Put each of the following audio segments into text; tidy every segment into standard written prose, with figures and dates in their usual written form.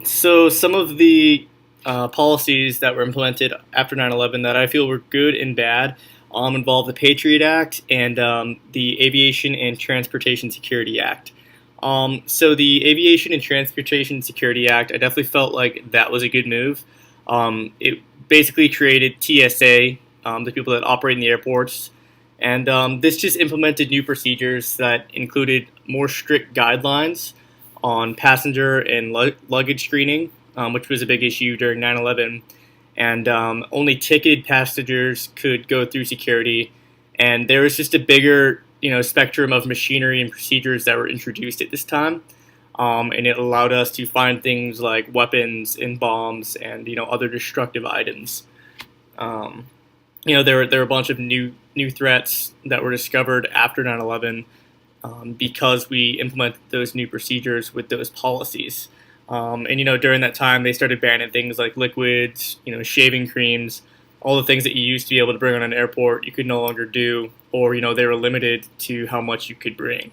So some of the policies that were implemented after 9/11 that I feel were good and bad involve the Patriot Act and the Aviation and Transportation Security Act. So the Aviation and Transportation Security Act, I definitely felt like that was a good move. It basically created TSA, the people that operate in the airports, and this just implemented new procedures that included more strict guidelines on passenger and luggage screening, which was a big issue during 9/11. And only ticketed passengers could go through security. And there was just a bigger, spectrum of machinery and procedures that were introduced at this time. And it allowed us to find things like weapons and bombs and other destructive items. Um, there were a bunch of new threats that were discovered after 9/11 because we implemented those new procedures with those policies. And during that time, they started banning things like liquids, shaving creams, all the things that you used to be able to bring on an airport, you could no longer do, or they were limited to how much you could bring.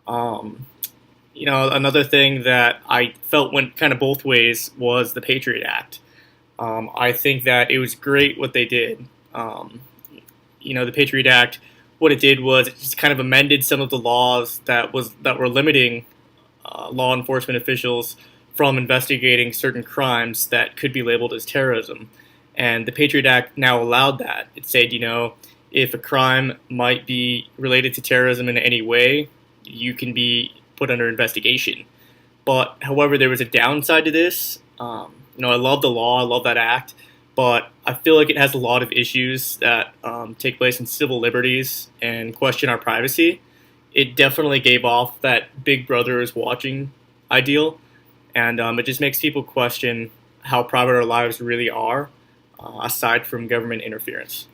Um, Another thing that I felt went kind of both ways was the Patriot Act. I think that it was great what they did. Um, the Patriot Act, what it did was it just kind of amended some of the laws that were limiting law enforcement officials from investigating certain crimes that could be labeled as terrorism. And the Patriot Act now allowed that. It said, if a crime might be related to terrorism in any way, you can be put under investigation. But however, there was a downside to this. I love the law, I love that act, but I feel like it has a lot of issues that take place in civil liberties and question our privacy. It definitely gave off that Big Brother is watching ideal, and it just makes people question how private our lives really are, aside from government interference.